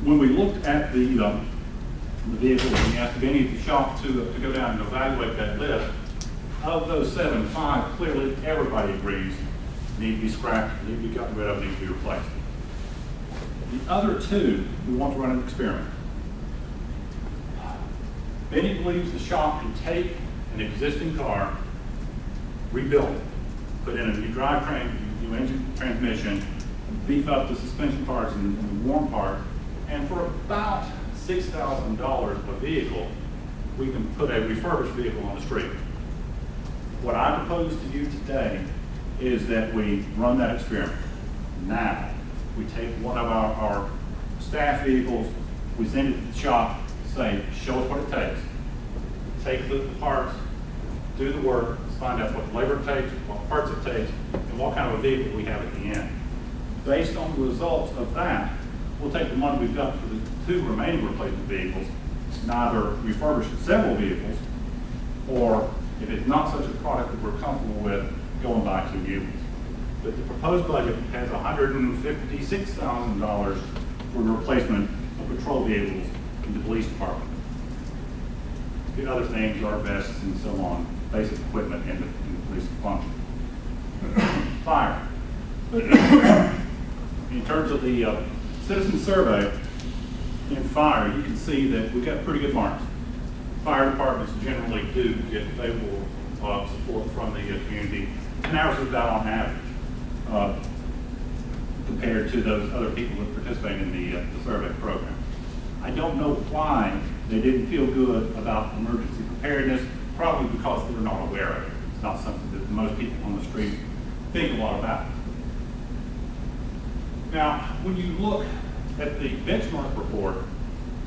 when we looked at the vehicles, and we asked Benny at the shop to go down and evaluate that list, of those 7, 5, clearly everybody agrees need to be scrapped, need to be gotten rid of, need to be replaced. The other 2, we want to run an experiment. Benny believes the shop can take an existing car, rebuild it, put in a new drivetrain, new engine, transmission, beef up the suspension parts and the warm part, and for about $6,000 a vehicle, we can put a refurbished vehicle on the street. What I propose to you today is that we run that experiment. Now, we take one of our staff vehicles, we send it to the shop, say, show us what it takes. Take the parts, do the work, find out what labor it takes, what parts it takes, and what kind of a vehicle we have at the end. Based on the results of that, we'll take the money we've got for the 2 remaining replacement vehicles, neither refurbish several vehicles, or if it's not such a product that we're comfortable with, go and buy 2 new ones. But the proposed budget has $156,000 for the replacement of patrol vehicles in the police department. The other things are vests and so on, basic equipment in the police function. Fire. In terms of the citizen survey in fire, you can see that we've got pretty good marks. Fire departments generally do get favorable support from the community, and ours is about on average compared to those other people that participate in the survey program. I don't know why they didn't feel good about emergency preparedness, probably because they're not aware of it. It's not something that most people on the street think a lot about. Now, when you look at the benchmark report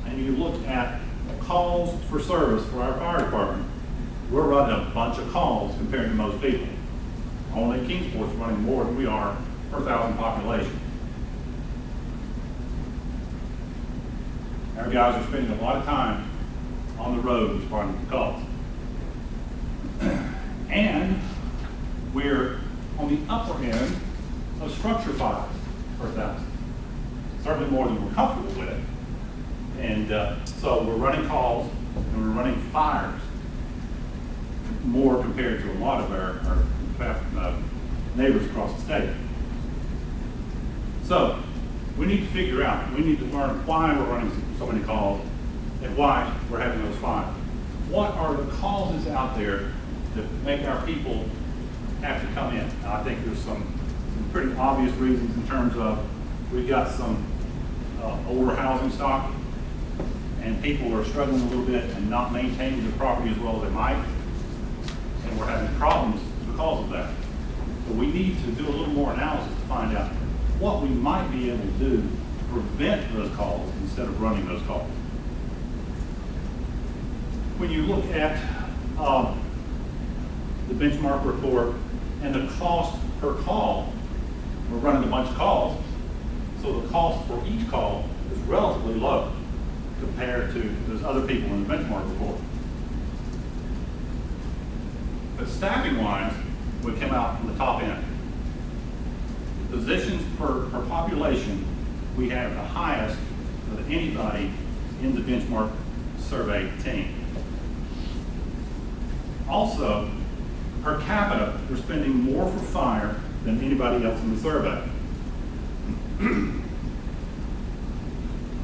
and you look at calls for service for our fire department, we're running a bunch of calls compared to most people. Only Kingsport's running more than we are per 1,000 population. Our guys are spending a lot of time on the road responding to calls. And we're on the upper end of structure fires per 1,000. Certainly more than we're comfortable with. And so we're running calls and we're running fires more compared to a lot of our neighbors across the state. So we need to figure out, we need to learn why we're running so many calls and why we're having those fires. What are the causes out there that make our people have to come in? And I think there's some pretty obvious reasons in terms of we've got some older housing stock and people are struggling a little bit and not maintaining their property as well as they might, and we're having problems because of that. So we need to do a little more analysis to find out what we might be able to do to prevent those calls instead of running those calls. When you look at the benchmark report and the cost per call, we're running a bunch of calls, so the cost for each call is relatively low compared to those other people in the benchmark report. But staffing-wise, we came out on the top end. Positions per population, we have the highest of anybody in the benchmark survey team. Also, per capita, we're spending more for fire than anybody else in the survey.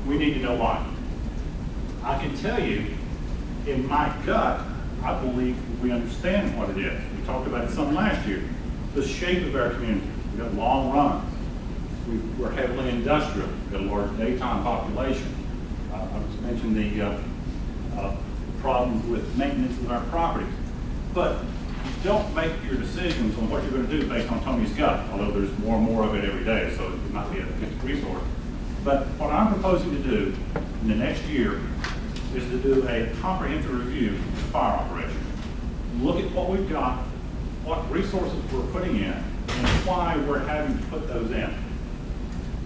We need to know why. I can tell you, in my gut, I believe we understand what it is. We talked about it some last year. The shape of our community. We've got long runs. We're heavily industrial. We've got a large daytime population. I just mentioned the problems with maintenance of our properties. But don't make your decisions on what you're going to do based on Tony's gut, although there's more and more of it every day, so it might be a good resource. But what I'm proposing to do in the next year is to do a comprehensive review of the fire operation. Look at what we've got, what resources we're putting in, and why we're having to put those in.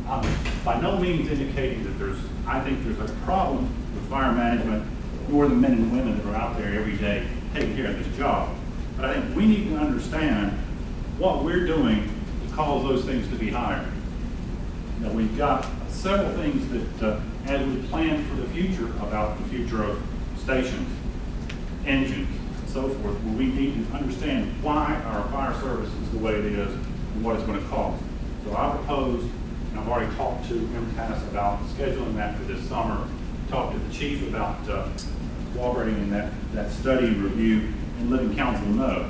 I'm by no means indicating that I think there's a problem with fire management, nor the men and women that are out there every day taking care of this job. But I think we need to understand what we're doing to cause those things to be higher. You know, we've got a several things that, as we plan for the future, about the future of stations, engines, and so forth, where we need to understand why our fire service is the way it is and what it's going to cost. So I proposed, and I've already talked to MTS about scheduling that for this summer, talked to the chief about cooperating in that study and review and letting council know.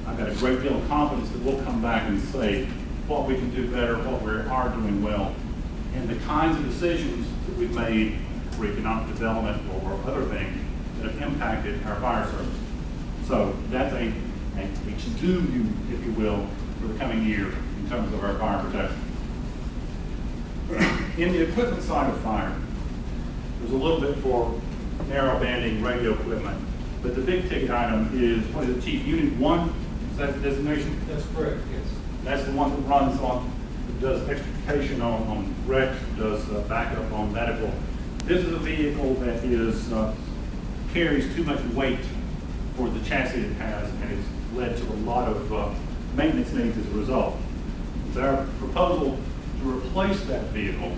I've got a great deal of confidence that we'll come back and say what we can do better, what we are doing well, and the kinds of decisions that we've made for economic development or other things that have impacted our fire service. So that's a to-do, if you will, for the coming year in terms of our fire protection. In the equipment side of fire, there's a little bit for narrow banding radio equipment, but the big ticket item is, what is it, Chief, Unit 1? Is that the designation? That's correct, yes. That's the one that runs on, does extrication on wrecks, does backup on medical. This is a vehicle that is carries too much weight for the chassis it has, and it's led to a lot of maintenance needs as a result. It's our proposal to replace that vehicle.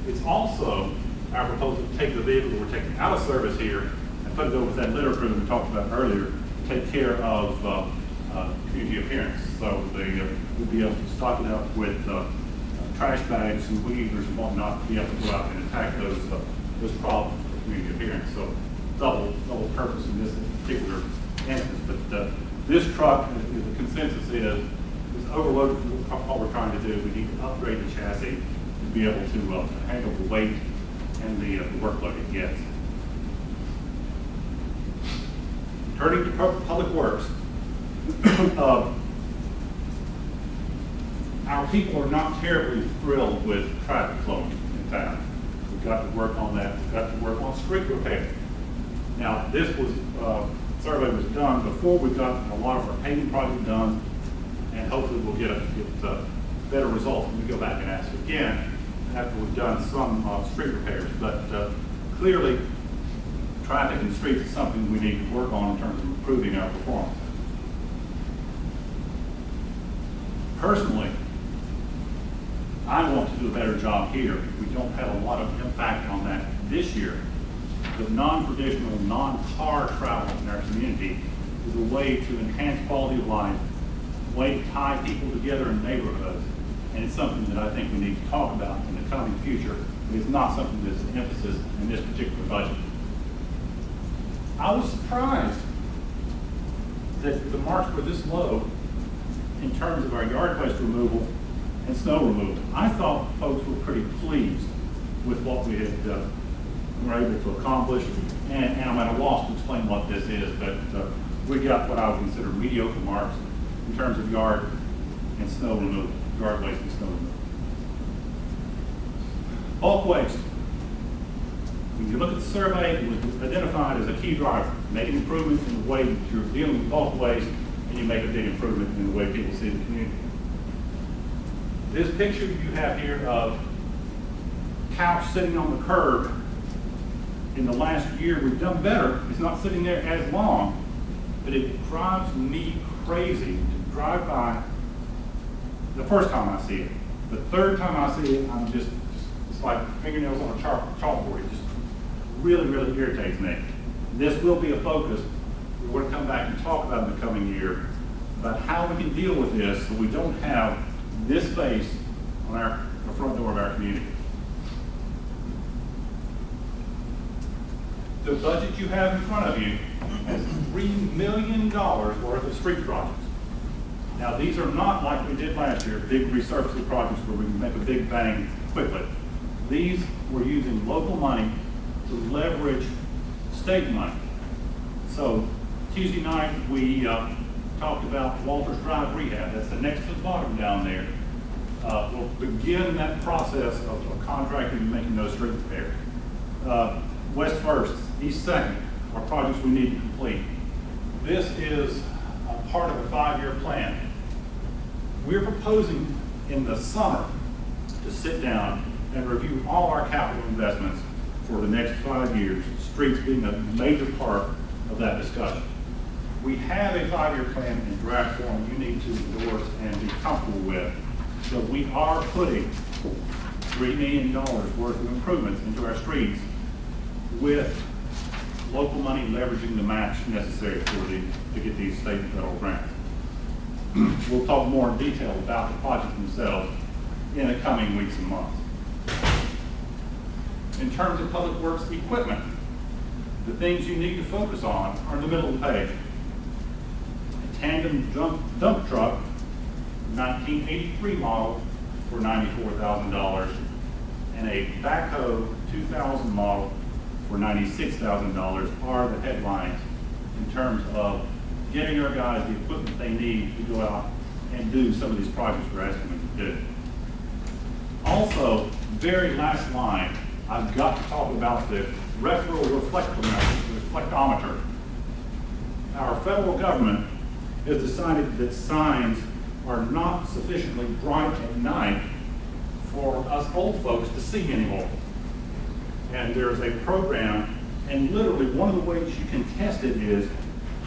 It's also our proposal to take the vehicle we're taking out of service here and put it over with that litter crew we talked about earlier to take care of community appearance. So we'll be able to stock it up with trash bags and weed eaters and whatnot to be able to go out and attack those problems for community appearance. So double purpose in this particular instance. But this truck, the consensus is overloaded for what we're trying to do. We need to upgrade the chassis to be able to handle the weight and the workload it gets. Turning to public works, our people are not terribly thrilled with traffic flowing in town. We've got to work on that. We've got to work on street repair. Now, this was survey was done before we got a lot of our paving project done, and hopefully we'll get better results when we go back and ask again after we've done some street repairs. But clearly, traffic and streets is something we need to work on in terms of improving our performance. Personally, I want to do a better job here. We don't have a lot of impact on that this year. The non-traditional, non-car travel in our community is a way to enhance quality of life, a way to tie people together in neighborhoods, and it's something that I think we need to talk about in the coming future, but it's not something that's an emphasis in this particular budget. I was surprised that the marks were this low in terms of our yard waste removal and snow removal. I thought folks were pretty pleased with what we had were able to accomplish, and I'm at a loss to explain what this is, but we got what I would consider mediocre marks in terms of yard and snow removal, yard waste and snow removal. Bulk waste. When you look at the survey, it was identified as a key driver, making improvements in the way that you're dealing with bulk waste, and you make a big improvement in the way people see the community. This picture you have here of couch sitting on the curb, in the last year we've done better. It's not sitting there as long, but it drives me crazy to drive by the first time I see it. The third time I see it, I'm just it's like fingernails on a chalkboard. It just really irritates me. This will be a focus. We're going to come back and talk about in the coming year about how we can deal with this so we don't have this face on the front door of our community. The budget you have in front of you has $3 million worth of street projects. Now, these are not like we did last year, big resurfacing projects where we can make a big bang quickly. These we're using local money to leverage state money. So Tuesday night we talked about Walters Drive rehab. That's the next to the bottom down there. We'll begin that process of contracting and making those street repairs. West First, East Second are projects we need to complete. This is a part of a 5-year plan. We're proposing in the summer to sit down and review all our capital investments for the next 5 years, streets being a major part of that discussion. We have a 5-year plan in draft form you need to endorse and be comfortable with. So we are putting $3 million worth of improvements into our streets with local money leveraging the match necessary to get these state and federal grants. We'll talk more in detail about the projects themselves in the coming weeks and months. In terms of public works equipment, the things you need to focus on are in the middle of the page. A tandem dump truck, 1983 model for $94,000, and a backhoe 2000 model for $96,000 are the headlines in terms of getting our guys the equipment they need to go out and do some of these projects we're asking them to do. Also, very last line, I've got to talk about the reflectometer. Our federal government has decided that signs are not sufficiently bright at night for us old folks to see anymore. And there's a program, and literally one of the ways you can test it is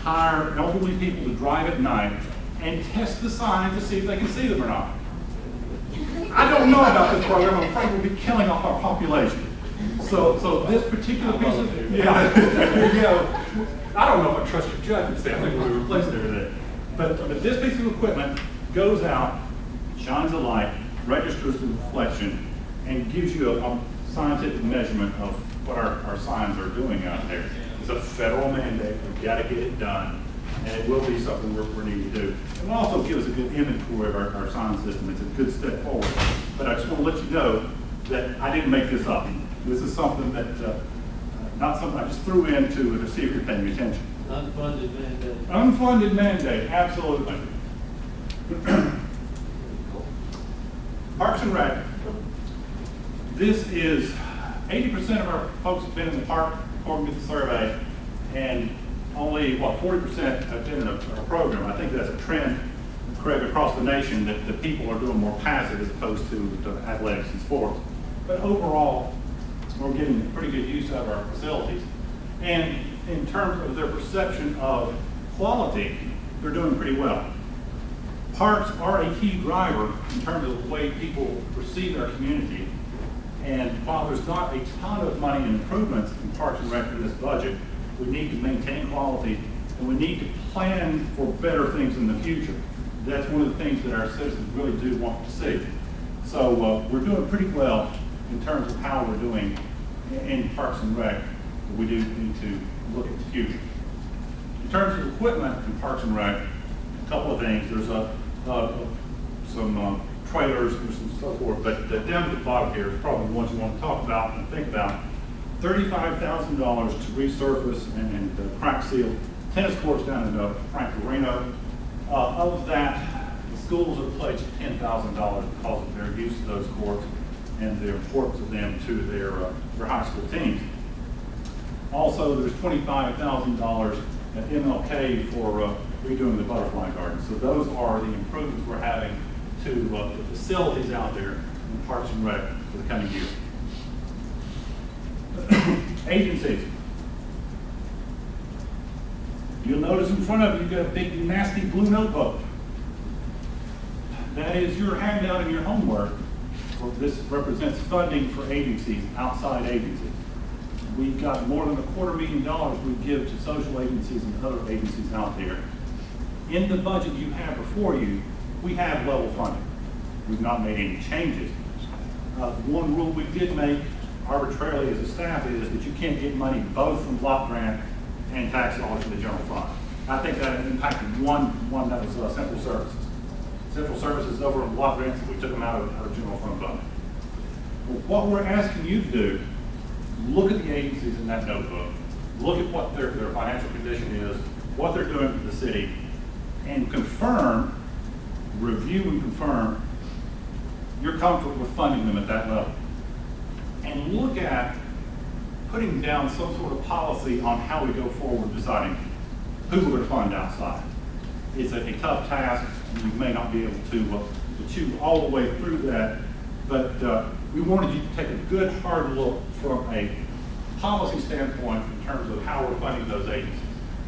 hire elderly people to drive at night and test the signs to see if they can see them or not. I don't know about this program. I'm afraid we'll be killing off our population. So this particular piece of, I don't know if I trust your judgment. I think we'll be replacing everything. but this piece of equipment goes out, shines a light, registers the reflection, and gives you a scientific measurement of what our signs are doing out there. It's a federal mandate. We've got to get it done, and it will be something we're needing to do. It will also give us a good inventory of our sign system. It's a good step forward. But I just want to let you know that I didn't make this up. This is something that, not something I just threw into to see if you're paying attention. Unfunded mandate. Unfunded mandate, absolutely. Parks and Rec. This is 80% of our folks have been in the park according to the survey, and only, 40% have been in a program. I think that's a trend, Craig, across the nation that the people are doing more passive as opposed to athletics and sports. But overall, we're getting pretty good use out of our facilities. And in terms of their perception of quality, they're doing pretty well. Parks are a key driver in terms of the way people perceive our community. And while there's not a ton of money in improvements in Parks and Rec in this budget, we need to maintain quality and we need to plan for better things in the future. That's one of the things that our citizens really do want to see. So we're doing pretty well in terms of how we're doing in Parks and Rec, but we do need to look at the future. In terms of equipment in Parks and Rec, a couple of things. There's some trailers and so forth, but down at the bottom here is probably the ones you want to talk about and think about. $35,000 to resurface and crack seal tennis courts down in Frank Arena. Of that, the schools have pledged $10,000 because of their use of those courts and the importance of them to their high school teams. Also, there's $25,000 at MLK for redoing the butterfly garden. So those are the improvements we're having to the facilities out there in Parks and Rec for the coming year. Agencies. You'll notice in front of you, you've got a big nasty blue notebook. That is your handout and your homework. This represents funding for agencies, outside agencies. We've got more than $250,000 we give to social agencies and other agencies out there. In the budget you have before you, we have level funding. We've not made any changes. One rule we did make arbitrarily as a staff is that you can't get money both from block grant and tax dollars in the general fund. I think that impacted one that was central services. Central services over in block grants, we took them out of general fund funding. Well, what we're asking you to do, look at the agencies in that notebook, look at what their financial condition is, what they're doing for the city, and confirm, review and confirm you're comfortable with funding them at that level. And look at putting down some sort of policy on how we go forward deciding who we're going to fund outside. It's a tough task, and you may not be able to chew all the way through that, but we wanted you to take a good hard look from a policy standpoint in terms of how we're funding those agencies.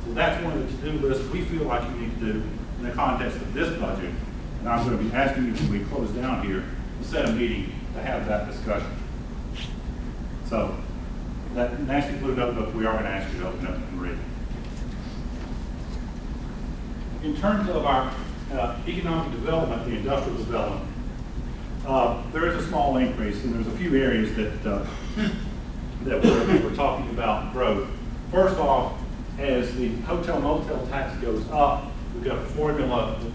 So that's one of the to-do lists we feel like you need to do in the context of this budget. And I'm going to be asking you when we close down here to set a meeting to have that discussion. So that nasty blue notebook, we are going to ask you to open up and read. In terms of our economic development, the industrial development, there is a small increase, and there's a few areas that we're talking about growth. First off, as the hotel motel tax goes up, we've got a formula that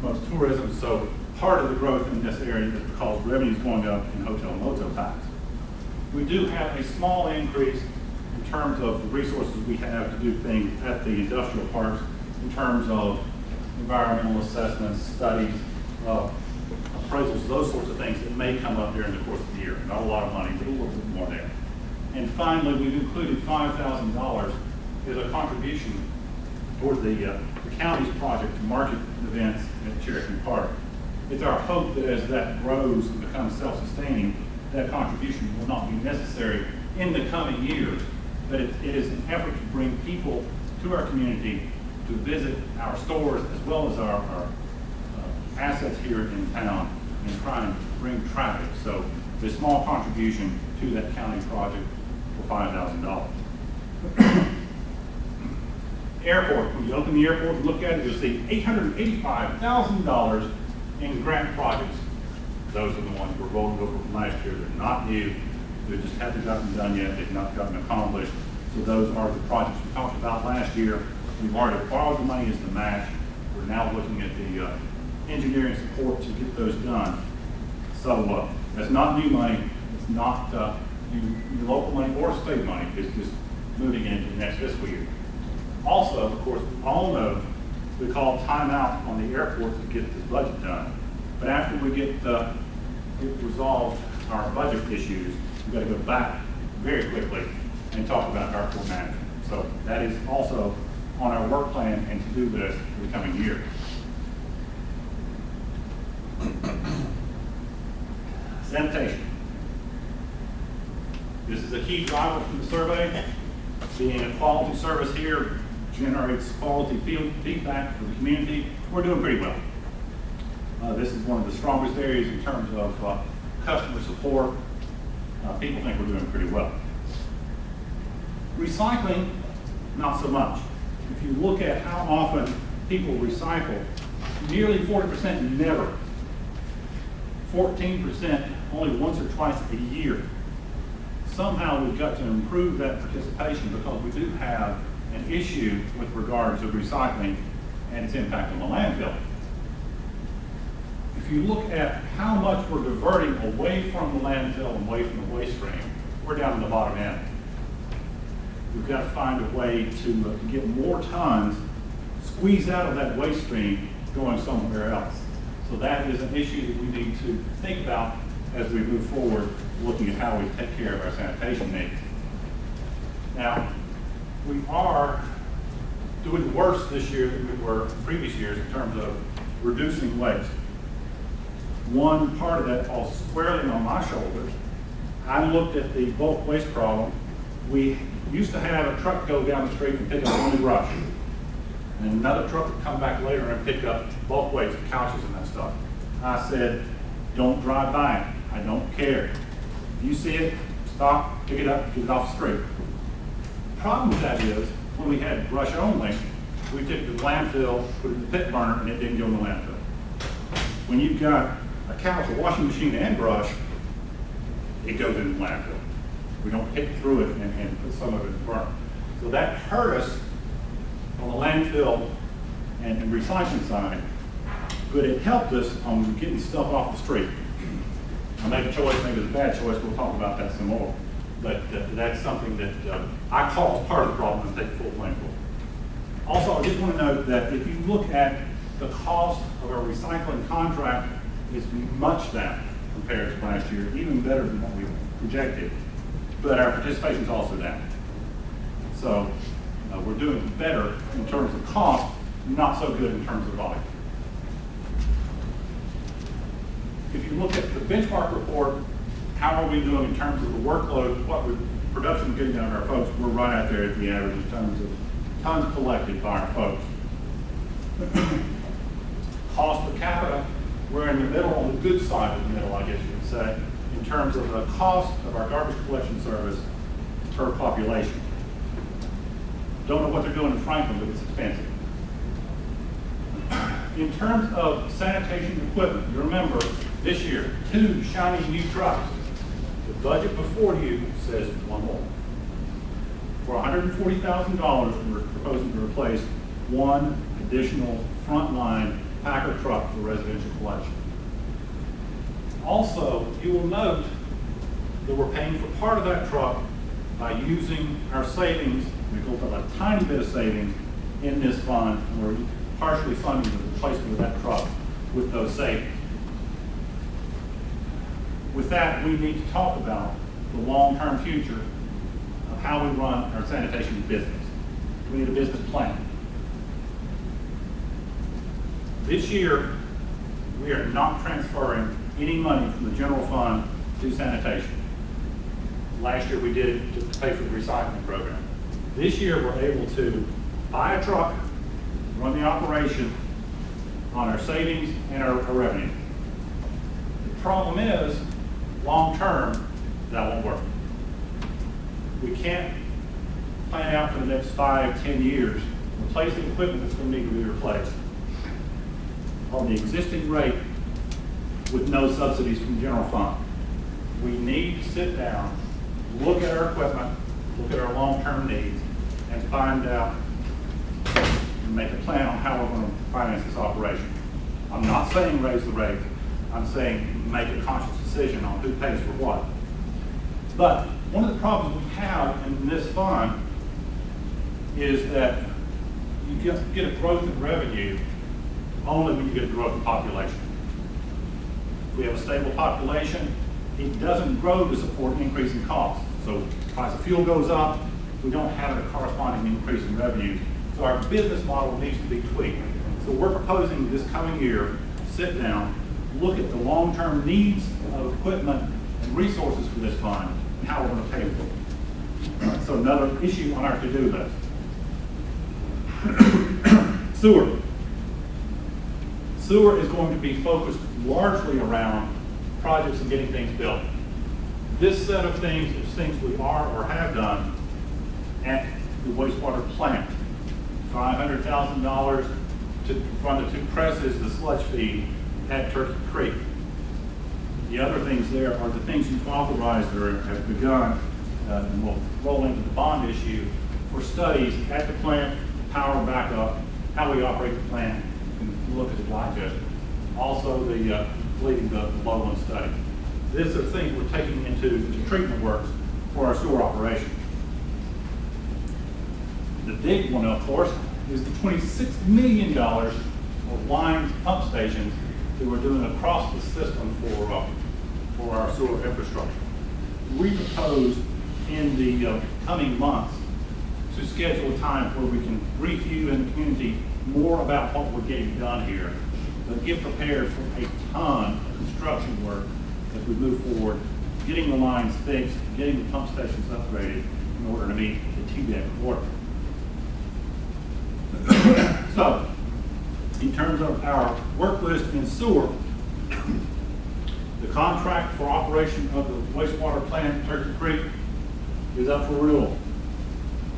promotes tourism, so part of the growth in this area is because revenue is going up in hotel motel tax. We do have a small increase in terms of the resources we have to do things at the industrial parks in terms of environmental assessments, studies, appraisals, those sorts of things that may come up during the course of the year. Not a lot of money, but a little bit more there. And finally, we've included $5,000 as a contribution toward the county's project to market events at Cherokee Park. It's our hope that as that grows and becomes self-sustaining, that contribution will not be necessary in the coming years, but it is an effort to bring people to our community to visit our stores as well as our assets here in town and try and bring traffic. So the small contribution to that county project for $5,000. Airport, when you open the airport and look at it, you'll see $885,000 in grant projects. Those are the ones we're rolling over from last year. They're not new. They just haven't gotten done yet. They've not gotten accomplished. So those are the projects we talked about last year. We've already borrowed the money as the match. We're now looking at the engineering support to get those done. So that's not new money. It's not new local money or state money. It's just moving into the next fiscal year. Also, of course, we all know we call timeout on the airport to get this budget done. But after we get resolved our budget issues, we've got to go back very quickly and talk about airport management. So that is also on our work plan and to-do list for the coming year. Sanitation. This is a key driver from the survey. Being a quality service here generates quality feedback for the community. We're doing pretty well. This is one of the strongest areas in terms of customer support. People think we're doing pretty well. Recycling, not so much. If you look at how often people recycle, nearly 40% never. 14% only once or twice a year. Somehow we've got to improve that participation because we do have an issue with regard to recycling and its impact on the landfill. If you look at how much we're diverting away from the landfill and away from the waste stream, we're down in the bottom end. We've got to find a way to get more tons squeezed out of that waste stream going somewhere else. So that is an issue that we need to think about as we move forward, looking at how we take care of our sanitation needs. Now, we are doing worse this year than we were in previous years in terms of reducing waste. One part of that falls squarely on my shoulders. I looked at the bulk waste problem. We used to have a truck go down the street and pick up only brush. And another truck would come back later and pick up bulk waste, couches and that stuff. I said, don't drive by it. I don't care. If you see it, stop, pick it up, get it off the street. The problem with that is, when we had brush only, we took it to the landfill, put it in the pit burner, and it didn't go in the landfill. When you've got a couch, a washing machine, and brush, it goes in the landfill. We don't pick through it and put some of it in the burner. So that hurt us on the landfill and recycling side, but it helped us on getting stuff off the street. I made a choice, maybe it's a bad choice, we'll talk about that some more. But that's something that I call as part of the problem and take full blame for. Also, I just want to note that if you look at the cost of our recycling contract, it's much down compared to last year, even better than what we projected. But our participation is also down. So we're doing better in terms of cost, not so good in terms of volume. If you look at the benchmark report, how are we doing in terms of the workload, what production we're getting out of our folks, we're right out there at the average in terms of tons collected by our folks. Cost per capita, we're in the middle, on the good side of the middle, I guess you would say, in terms of the cost of our garbage collection service per population. Don't know what they're doing in Franklin, but it's expensive. In terms of sanitation equipment, you remember this year, 2 shiny new trucks. The budget before you says 1 more. For $140,000, we're proposing to replace 1 additional frontline Packer truck for residential collection. Also, you will note that we're paying for part of that truck by using our savings. We built up a tiny bit of savings in this fund, and we're partially funding the replacement of that truck with those savings. With that, we need to talk about the long-term future of how we run our sanitation business. We need a business plan. This year, we are not transferring any money from the general fund to sanitation. Last year, we did it to pay for the recycling program. This year, we're able to buy a truck, run the operation on our savings and our revenue. The problem is, long-term, that won't work. We can't plan out for the next 5, 10 years, replace the equipment that's going to need to be replaced on the existing rate with no subsidies from the general fund. We need to sit down, look at our equipment, look at our long-term needs, and find out and make a plan on how we're going to finance this operation. I'm not saying raise the rate. I'm saying make a conscious decision on who pays for what. But one of the problems we have in this fund is that you get a growth in revenue only when you get a growth in population. If we have a stable population, it doesn't grow to support an increase in cost. So the price of fuel goes up, we don't have a corresponding increase in revenue. So our business model needs to be tweaked. So we're proposing this coming year, sit down, look at the long-term needs of equipment and resources for this fund and how we're going to pay for it. So another issue on our to-do list. Sewer. Sewer is going to be focused largely around projects and getting things built. This set of things is things we are or have done at the wastewater plant. $500,000 to run the 2 presses, the sludge feed at Turkey Creek. The other things there are the things you've authorized or have begun, and we'll roll into the bond issue for studies at the plant, power backup, how we operate the plant, and look at the digester. Also completing the Lowland study. These are things we're taking into treatment works for our sewer operation. The big one, of course, is the $26 million of lines, pump stations that we're doing across the system for our sewer infrastructure. We propose in the coming months to schedule a time where we can brief you and the community more about what we're getting done here, but get prepared for a ton of construction work as we move forward, getting the lines fixed, getting the pump stations upgraded in order to meet the TDEC order. So, in terms of our work list in sewer, the contract for operation of the wastewater plant at Turkey Creek is up for renewal.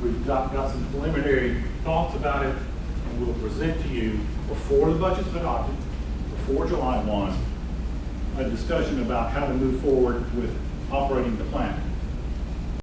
We've got some preliminary thoughts about it, and we'll present to you before the budget's adopted, before July 1, a discussion about how to move forward with operating the plant.